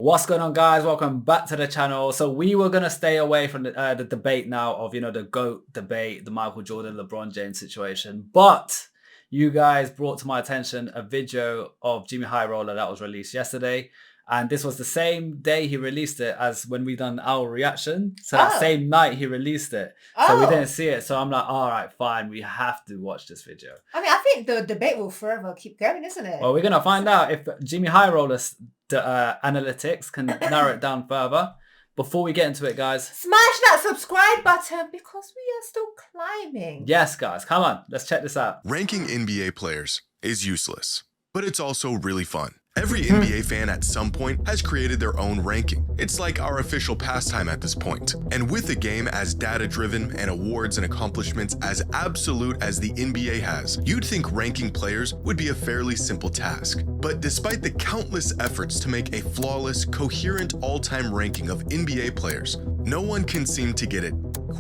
What's going on, guys? Welcome back to the channel. So we were going to stay away from the debate now of, the GOAT debate, the Michael Jordan, LeBron James situation. But you guys brought to my attention a video of Jimmy High Roller that was released yesterday. And this was the same day he released it as when we done our reaction. So that same night he released it. So we didn't see it. So I'm like, all right, fine. We have to watch this video. I mean, I think the debate will forever keep going, isn't it? Well, we're going to find out if Jimmy High Roller's analytics can narrow it down further. Before we get into it, guys, smash that subscribe button because we are still climbing. Yes, guys, come on, let's check this out. Ranking NBA players is useless, but it's also really fun. Every NBA fan at some point has created their own ranking. It's like our official pastime at this point. And with the game as data-driven and awards and accomplishments as absolute as the NBA has, you'd think ranking players would be a fairly simple task. But despite the countless efforts to make a flawless, coherent all-time ranking of NBA players, no one can seem to get it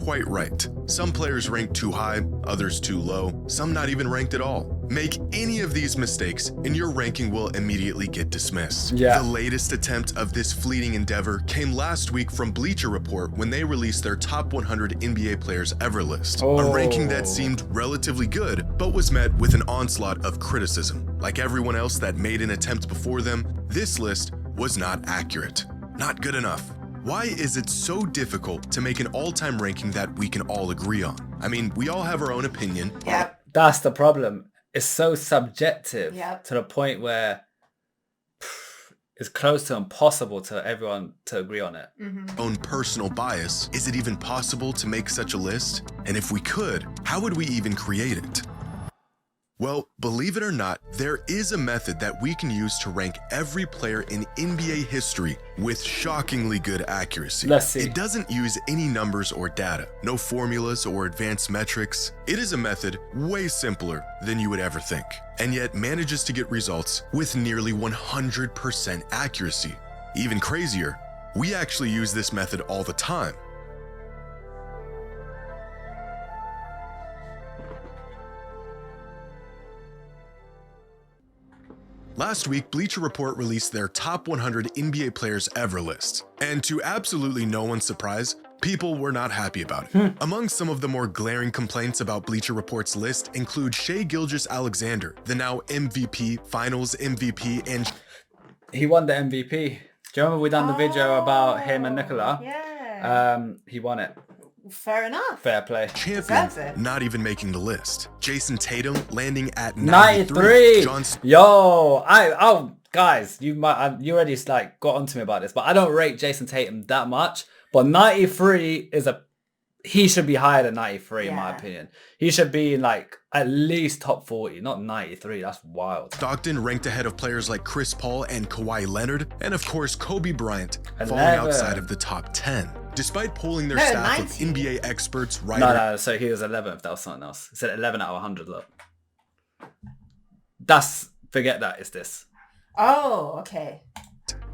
quite right. Some players ranked too high, others too low, some not even ranked at all. Make any of these mistakes and your ranking will immediately get dismissed. The latest attempt of this fleeting endeavor came last week from Bleacher Report when they released their top 100 NBA players ever list. A ranking that seemed relatively good, but was met with an onslaught of criticism. Like everyone else that made an attempt before them, this list was not accurate. Not good enough. Why is it so difficult to make an all-time ranking that we can all agree on? I mean, we all have our own opinion. That's the problem. It's so subjective to the point where it's close to impossible to everyone to agree on it. Own personal bias. Is it even possible to make such a list? And if we could, how would we even create it? Well, believe it or not, there is a method that we can use to rank every player in NBA history with shockingly good accuracy. Let's see. It doesn't use any numbers or data, no formulas or advanced metrics. It is a method way simpler than you would ever think, and yet manages to get results with nearly 100% accuracy. Even crazier, we actually use this method all the time. Last week, Bleacher Report released their top 100 NBA players ever list. And to absolutely no one's surprise, people were not happy about it. Among some of the more glaring complaints about Bleacher Report's list include Shai Gilgeous-Alexander, the now MVP, Finals MVP, and... He won the MVP. Do you remember we done the video about him and Nikola? He won it. Fair enough. Fair play. Champion not even making the list. Jason Tatum landing at 93. Guys, you already got onto me about this, but I don't rate Jason Tatum that much. But 93 he should be higher than 93 in my opinion. He should be in at least top 40, not 93. That's wild. Stockton ranked ahead of players like Chris Paul and Kawhi Leonard, and of course Kobe Bryant falling outside of the top 10. Despite polling their staff of NBA experts, so he was 11th. That was something else. He said 11 out of 100. Look, forget that. It's this. Oh, okay.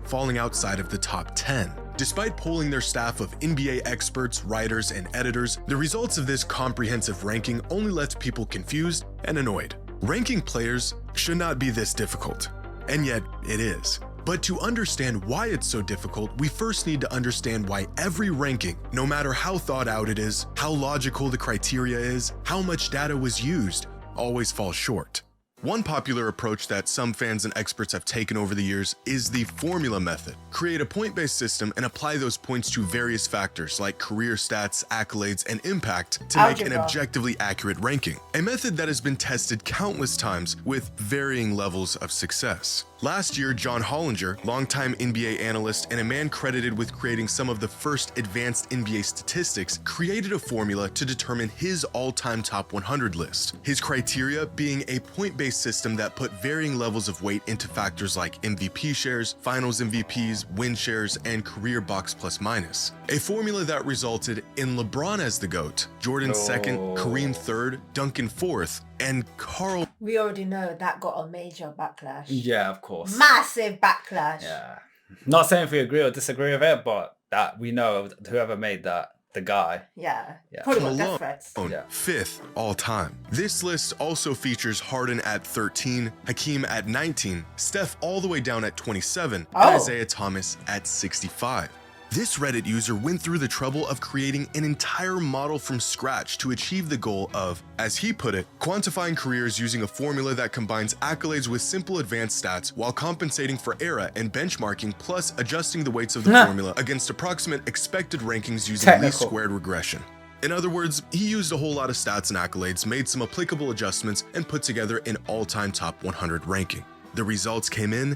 Falling outside of the top 10. Despite polling their staff of NBA experts, writers, and editors, the results of this comprehensive ranking only left people confused and annoyed. Ranking players should not be this difficult, and yet it is. But to understand why it's so difficult, we first need to understand why every ranking, no matter how thought out it is, how logical the criteria is, how much data was used, always falls short. One popular approach that some fans and experts have taken over the years is the formula method. Create a point-based system and apply those points to various factors like career stats, accolades, and impact to make an objectively accurate ranking. A method that has been tested countless times with varying levels of success. Last year, John Hollinger, longtime NBA analyst and a man credited with creating some of the first advanced NBA statistics, created a formula to determine his all-time top 100 list. His criteria being a point-based system that put varying levels of weight into factors like MVP shares, Finals MVPs, win shares, and career box plus minus. A formula that resulted in LeBron as the GOAT, Jordan second, Kareem third, Duncan fourth, and Karl... We already know that got a major backlash. Yeah, of course. Massive backlash. Yeah. Not saying if we agree or disagree with it, but that we know whoever made that the guy. Yeah. Yeah. Probably got Malone. death threats. Yeah. 5th all time. This list also features Harden at 13, Hakeem at 19, Steph all the way down at 27, Oh. and Isaiah Thomas at 65. This Reddit user went through the trouble of creating an entire model from scratch to achieve the goal of, as he put it, quantifying careers using a formula that combines accolades with simple advanced stats while compensating for era and benchmarking, plus adjusting the weights of the formula against approximate expected rankings using least Technical. squared regression. In other words, he used a whole lot of stats and accolades, made some applicable adjustments, and put together an all-time top 100 ranking. The results came in,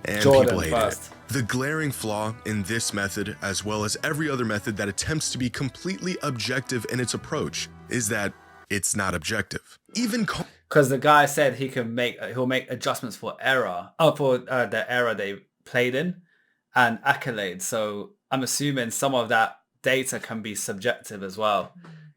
and Jordan people hated first. it. The glaring flaw in this method, as well as every other method that attempts to be completely objective in its approach, is that it's not objective. Even Because the guy said he'll make adjustments for the error they played in and accolades. So I'm assuming some of that data can be subjective as well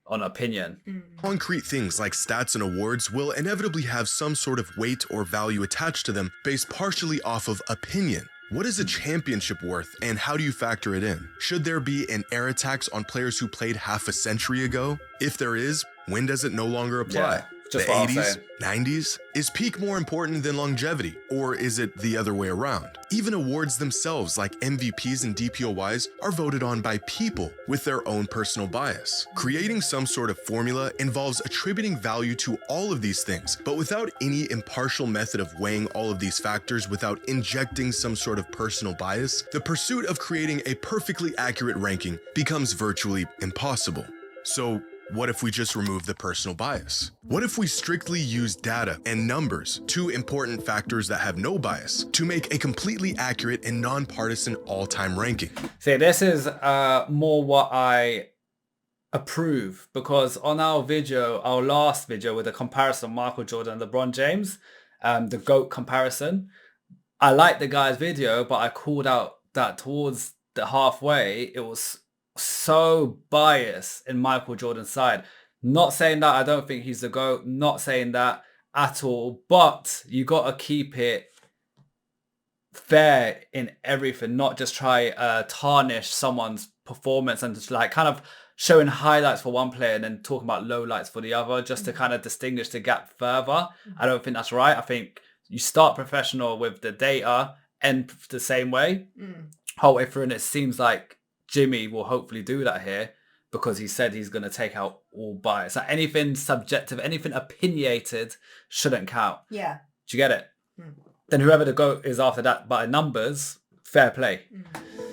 on opinion. concrete things like stats and awards will inevitably have some sort of weight or value attached to them based partially off of opinion. What is a championship worth, and how do you factor it in? Should there be an era tax on players who played half a century ago? If there is, when does it no longer apply? Yeah, just The what I'm 80s, saying. 90s? Is peak more important than longevity, or is it the other way around? Even awards themselves, like MVPs and DPOYs, are voted on by people with their own personal bias. Creating some sort of formula involves attributing value to all of these things, but without any impartial method of weighing all of these factors without injecting some sort of personal bias, the pursuit of creating a perfectly accurate ranking becomes virtually impossible. So, what if we just remove the personal bias? What if we strictly use data and numbers, two important factors that have no bias, to make a completely accurate and nonpartisan all-time ranking? See, this is more what I approve, because on our last video with the comparison of Michael Jordan and LeBron James, the GOAT comparison, I liked the guy's video, but I called out that towards the halfway, it was so biased in Michael Jordan's side. Not saying that I don't think he's the GOAT, not saying that at all, but you got to keep it fair in everything, not just try tarnish someone's performance and just like kind of showing highlights for one player and then talking about lowlights for the other, just to kind of distinguish the gap further. I don't think that's right. I think you start professional with the data, end the same way, whole way through, and it seems like Jimmy will hopefully do that here, because he said he's going to take out all bias. Like anything subjective, anything opinionated shouldn't count. Yeah. Do you get it? Then whoever the GOAT is after that by numbers, fair play.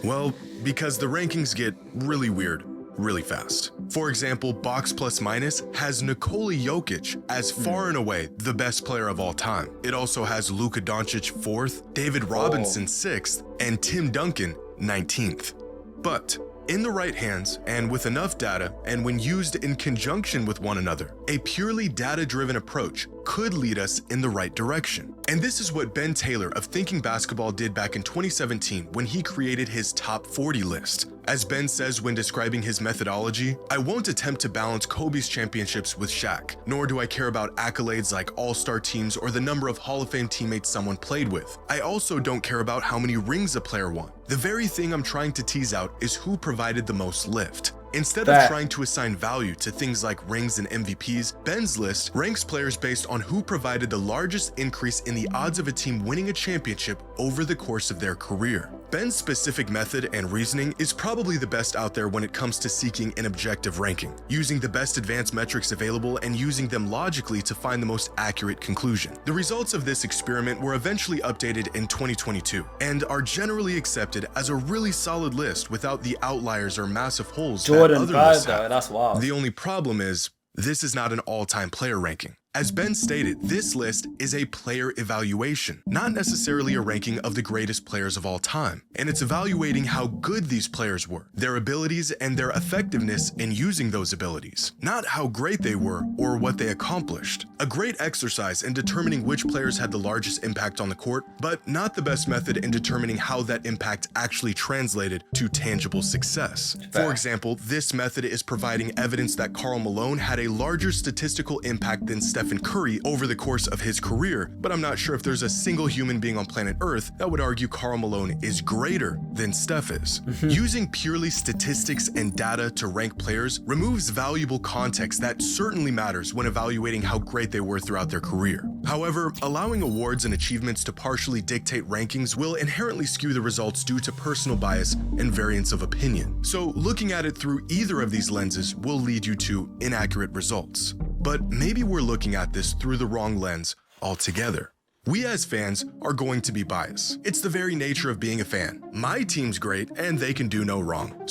Well, because the rankings get really weird really fast. For example, Box Plus Minus has Nikola Jokic as far and away the best player of all time. It also has Luka Doncic 4th, David Robinson 6th, and Tim Duncan 19th. But in the right hands and with enough data, and when used in conjunction with one another, a purely data-driven approach could lead us in the right direction. And this is what Ben Taylor of Thinking Basketball did back in 2017 when he created his top 40 list. As Ben says when describing his methodology, I won't attempt to balance Kobe's championships with Shaq, nor do I care about accolades like all-star teams or the number of Hall of Fame teammates someone played with. I also don't care about how many rings a player won. The very thing I'm trying to tease out is who provided the most lift. Instead of trying to assign value to things like rings and MVPs, Ben's list ranks players based on who provided the largest increase in the odds of a team winning a championship over the course of their career. Ben's specific method and reasoning is probably the best out there when it comes to seeking an objective ranking, using the best advanced metrics available and using them logically to find the most accurate conclusion. The results of this experiment were eventually updated in 2022 and are generally accepted as a really solid list without the outliers or massive holes that Jordan other lists though, have. that's wild. The only problem is, this is not an all-time player ranking. As Ben stated, this list is a player evaluation, not necessarily a ranking of the greatest players of all time. And it's evaluating how good these players were, their abilities and their effectiveness in using those abilities, not how great they were or what they accomplished. A great exercise in determining which players had the largest impact on the court, but not the best method in determining how that impact actually translated to tangible success. For example, this method is providing evidence that Karl Malone had a larger statistical impact than Stephen Stephen Curry over the course of his career, but I'm not sure if there's a single human being on planet Earth that would argue Karl Malone is greater than Steph is. Using purely statistics and data to rank players removes valuable context that certainly matters when evaluating how great they were throughout their career. However, allowing awards and achievements to partially dictate rankings will inherently skew the results due to personal bias and variance of opinion. So looking at it through either of these lenses will lead you to inaccurate results. But maybe we're looking at this through the wrong lens altogether. We as fans are going to be biased. It's the very nature of being a fan. My team's great and they can do no wrong.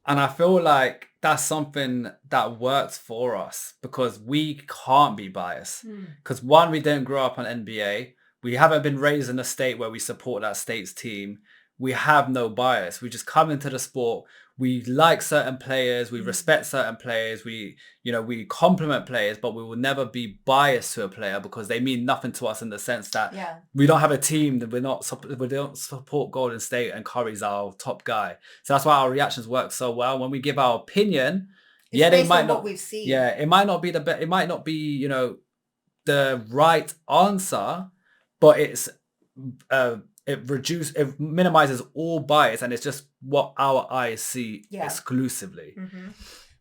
And I feel like that's something that works for us because we can't be biased. Because one, we didn't grow up on NBA. We haven't been raised in a state where we support that state's team. We have no bias. We just come into the sport. We like certain players. We respect certain players. We compliment players, but we will never be biased to a player because they mean nothing to us in the sense that we don't have a team that we don't support Golden State and Curry's our top guy. So that's why our reactions work so well. When we give our opinion, they might not. What we've seen. It might not be it might not be the right answer, but it minimizes all bias and it's just what our eyes see exclusively.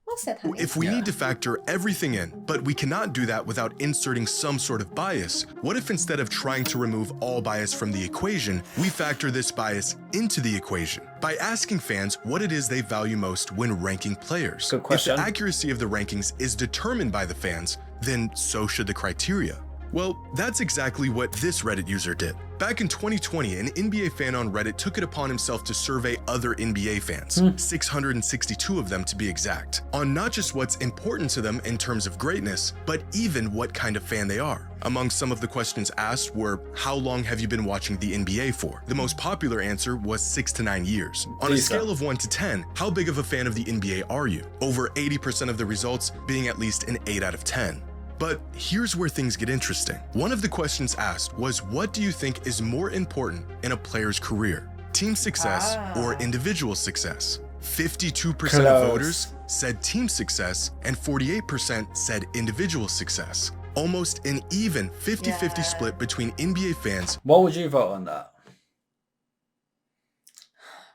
Well said, honey. If we need to factor everything in, but we cannot do that without inserting some sort of bias, what if instead of trying to remove all bias from the equation, we factor this bias into the equation by asking fans what it is they value most when ranking players? Good question. If the accuracy of the rankings is determined by the fans, then so should the criteria. Well, that's exactly what this Reddit user did. Back in 2020, an NBA fan on Reddit took it upon himself to survey other NBA fans, 662 of them to be exact, on not just what's important to them in terms of greatness, but even what kind of fan they are. Among some of the questions asked were, how long have you been watching the NBA for? The most popular answer was 6 to 9 years. On a scale of 1 to 10, how big of a fan of the NBA are you? Over 80% of the results being at least an 8 out of 10. But here's where things get interesting. One of the questions asked was, what do you think is more important in a player's career? Team success or individual success? 52% of voters said team success and 48% said individual success. Almost an even 50-50 split between NBA fans. What would you vote on that?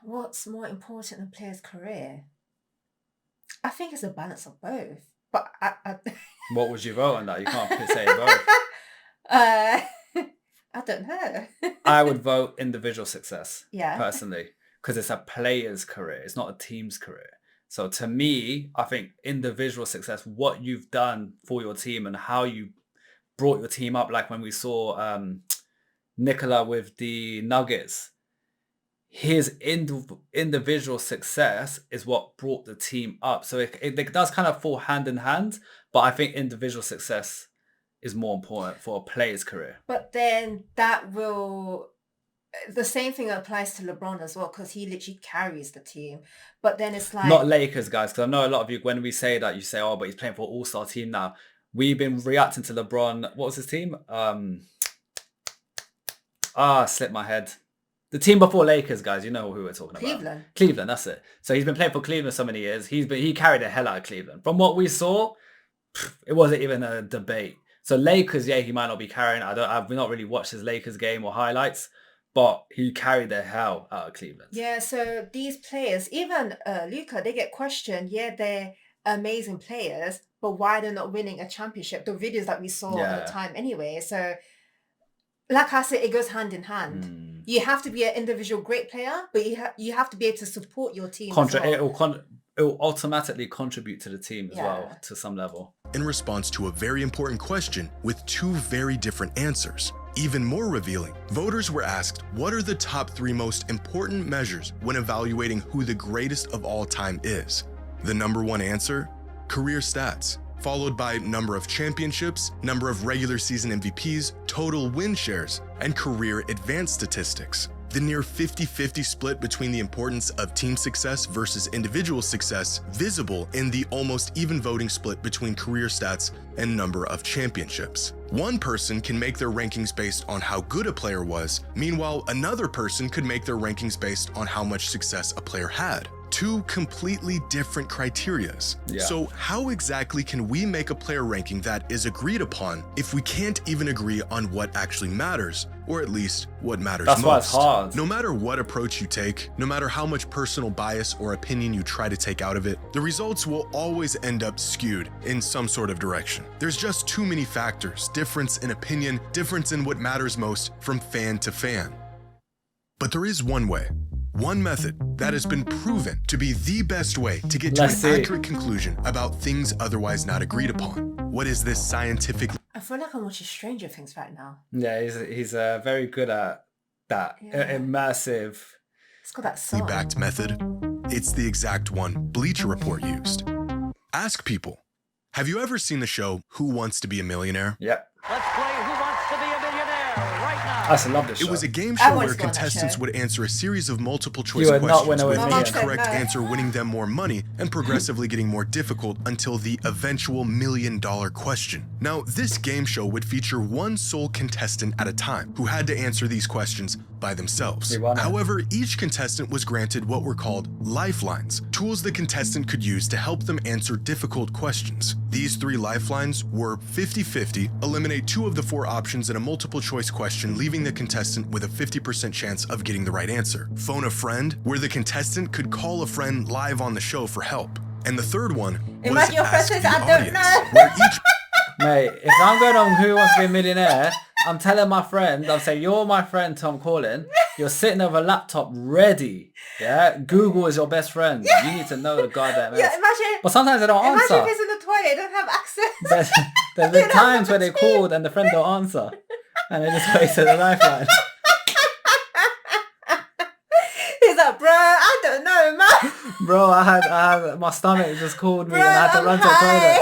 What's more important in a player's career? I think it's a balance of both. But what would you vote on that? You can't say both. I don't know. I would vote individual success. Yeah. Personally, because it's a player's career. It's not a team's career. So to me, I think individual success, what you've done for your team and how you brought your team up, like when we saw Nikola with the Nuggets. His individual success is what brought the team up. So it does kind of fall hand in hand, but I think individual success is more important for a player's career. But then the same thing applies to LeBron as well, because he literally carries the team. But then it's like... Not Lakers, guys, because I know a lot of you, when we say that, you say, oh, but he's playing for an all-star team now. We've been reacting to LeBron. What was his team? Slipped my head. The team before Lakers, guys, you know who we're talking about. Cleveland, that's it. So he's been playing for Cleveland so many years. He carried the hell out of Cleveland. From what we saw, it wasn't even a debate. So Lakers, he might not be carrying. I've not really watched his Lakers game or highlights, but he carried the hell out of Cleveland. Yeah, so these players, even Luka, they get questioned. Yeah, they're amazing players, but why they're not winning a championship? The videos that we saw at the time anyway. So like I said, it goes hand in hand. You have to be an individual great player, but you have to be able to support your team as well. It will automatically contribute to the team as well, to some level. In response to a very important question with two very different answers. Even more revealing, voters were asked, what are the top 3 most important measures when evaluating who the greatest of all time is? The number 1 answer, career stats, followed by number of championships, number of regular season MVPs, total win shares, and career advanced statistics. The near 50-50 split between the importance of team success versus individual success visible in the almost even voting split between career stats and number of championships. One person can make their rankings based on how good a player was, meanwhile another person could make their rankings based on how much success a player had. two completely different criterias. Yeah. So how exactly can we make a player ranking that is agreed upon if we can't even agree on what actually matters, or at least what matters That's most? why it's hard. No matter what approach you take, no matter how much personal bias or opinion you try to take out of it, the results will always end up skewed in some sort of direction. There's just too many factors, difference in opinion, difference in what matters most from fan to fan. But there is one way, one method that has been proven to be the best way to get to an accurate conclusion about things otherwise not agreed upon. What is this scientific? I feel like I'm watching Stranger Things right now. Yeah, he's very good at that. Immersive. It's got that song. Backed method. It's the exact one Bleacher Report used. Ask people, have you ever seen the show Who Wants to Be a Millionaire? Yep. Let's play Who Wants to Be a Millionaire right now. I actually love this show. It was a game I show once where got that contestants show. would answer a series of multiple choice You would not questions, win with with me. each correct No. answer winning them more money and progressively getting more difficult until the eventual $1 million question. Now, this game show would feature one sole contestant at a time who had to answer these questions by themselves. They won it. However, each contestant was granted what were called lifelines, tools the contestant could use to help them answer difficult questions. These 3 lifelines were 50-50, eliminate 2 of the 4 options in a multiple choice question, leaving the contestant with a 50% chance of getting the right answer. Phone a friend, where the contestant could call a friend live on the show for help. And the third one was Imagine your friend Ask says, the "I don't Audience," know. where each Mate, if I'm going on Who Wants to Be a Millionaire, I'm telling my friend, I'm saying, you're my friend, Tom Calling. You're sitting with a laptop ready. Yeah? Google is your best friend. You need to know the goddamn Yeah, answer. imagine. But sometimes they don't Imagine answer. if it's in the toilet, they don't have access. There's been times where they called and the friend don't answer. And they just wasted a lifeline. He's like, bro, I don't know, man. Bro, I had my stomach just called me Bro, and I had to I'm run to the toilet.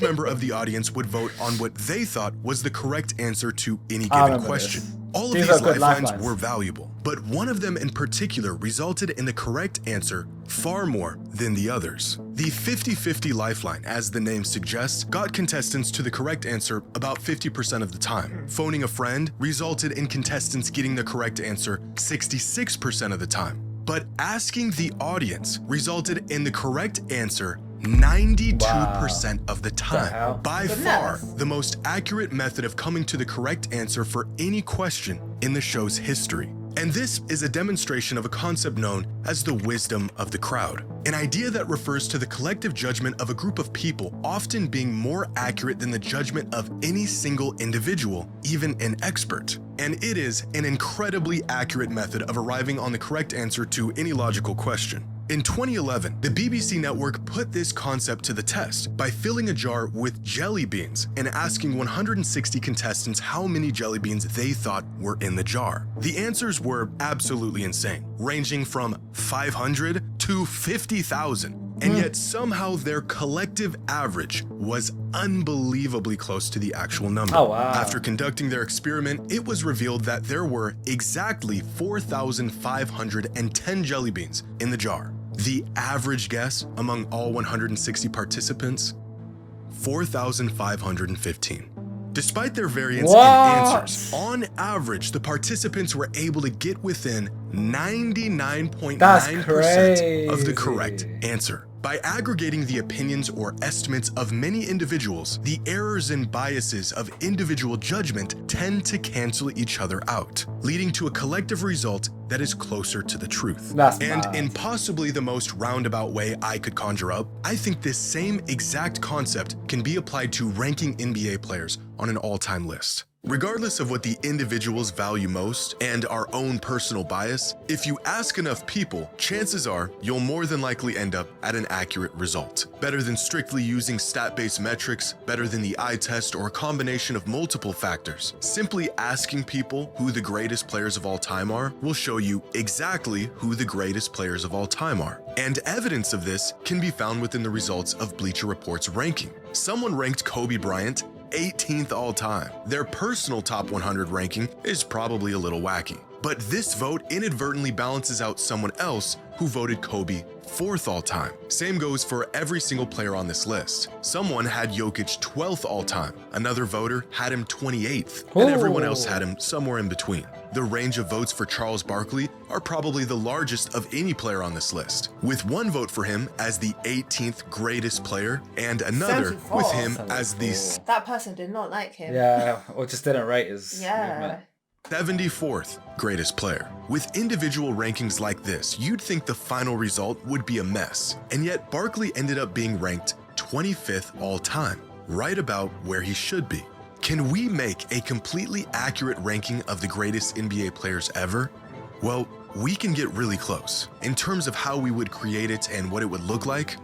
member of the audience would vote on what they thought was the correct answer to any I given remember question. this. All of These these are good lifelines lifelines. were valuable, but one of them in particular resulted in the correct answer far more than the others. The 50-50 lifeline, as the name suggests, got contestants to the correct answer about 50% of the time. Phoning a friend resulted in contestants getting the correct answer 66% of the time. But asking the audience resulted in the correct answer 92% of the hell? time. By Goodness. far, the most accurate method of coming to the correct answer for any question in the show's history. And this is a demonstration of a concept known as the wisdom of the crowd, an idea that refers to the collective judgment of a group of people often being more accurate than the judgment of any single individual, even an expert. And it is an incredibly accurate method of arriving on the correct answer to any logical question. In 2011, the BBC network put this concept to the test by filling a jar with jelly beans and asking 160 contestants how many jelly beans they thought were in the jar. The answers were absolutely insane, ranging from 500 to 50,000. And yet somehow their collective average was unbelievably close to the actual number. Oh, wow. After conducting their experiment, it was revealed that there were exactly 4,510 jelly beans in the jar. The average guess among all 160 participants, 4,515. Despite their variance in answers, on average, the participants were able to get within 99.9% of the correct answer. By aggregating the opinions or estimates of many individuals, the errors and biases of individual judgment tend to cancel each other out, leading to a collective result that is closer to the truth. That's and mad. in possibly the most roundabout way I could conjure up, I think this same exact concept can be applied to ranking NBA players on an all-time list. Regardless of what the individuals value most and our own personal bias, if you ask enough people, chances are you'll more than likely end up at an accurate result. Better than strictly using stat-based metrics, better than the eye test or a combination of multiple factors. Simply asking people who the greatest players of all time are will show you exactly who the greatest players of all time are. And evidence of this can be found within the results of Bleacher Report's ranking. Someone ranked Kobe Bryant 18th all time. Their personal top 100 ranking is probably a little wacky. But this vote inadvertently balances out someone else who voted Kobe 4th all-time. Same goes for every single player on this list. Someone had Jokic 12th all-time, another voter had him 28th, and everyone else had him somewhere in between. The range of votes for Charles Barkley are probably the largest of any player on this list, with one vote for him as the 18th greatest player and another 74. with him as the That person did not like him. Yeah, or just didn't rate his Yeah. movement. 74th greatest player. With individual rankings like this, you'd think the final result would be a mess, and yet Barkley ended up being ranked 25th all-time, right about where he should be. Can we make a completely accurate ranking of the greatest NBA players ever? Well, we can get really close. In terms of how we would create it and what it would look like,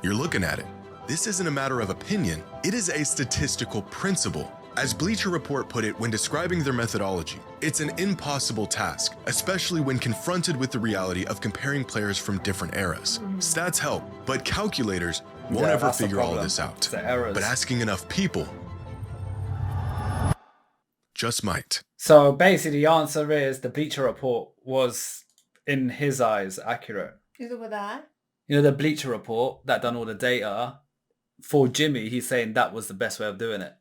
you're looking at it. This isn't a matter of opinion, it is a statistical principle. As Bleacher Report put it when describing their methodology, it's an impossible task, especially when confronted with the reality of comparing players from different eras. Stats help, but calculators won't Yeah, ever that's the figure all problem. this out. It's the errors. But asking enough people just might. So basically, the answer is the Bleacher Report was, in his eyes, accurate. Is it with that? You know, the Bleacher Report that done all the data, for Jimmy, he's saying that was the best way of doing it.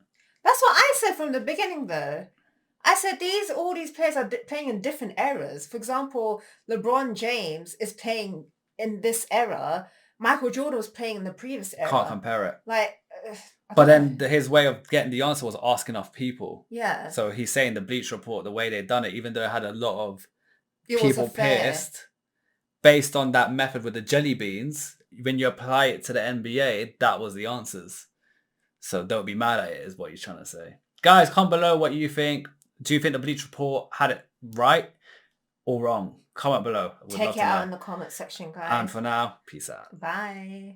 That's what I said from the beginning, though. I said all these players are playing in different eras. For example, LeBron James is playing in this era. Michael Jordan was playing in the previous era. Can't compare it. Like, But then his way of getting the answer was ask enough people. yeah, So he's saying the Bleacher Report, the way they done it, even though it had a lot of it people wasn't fair. pissed, based on that method with the jelly beans, when you apply it to the NBA, that was the answers. So don't be mad at it, is what he's trying to say. Guys, comment below what you think. Do you think the Bleacher Report had it right or wrong? Comment below. I would love Take to it out know. in the comment section, guys. And for now, peace out. Bye.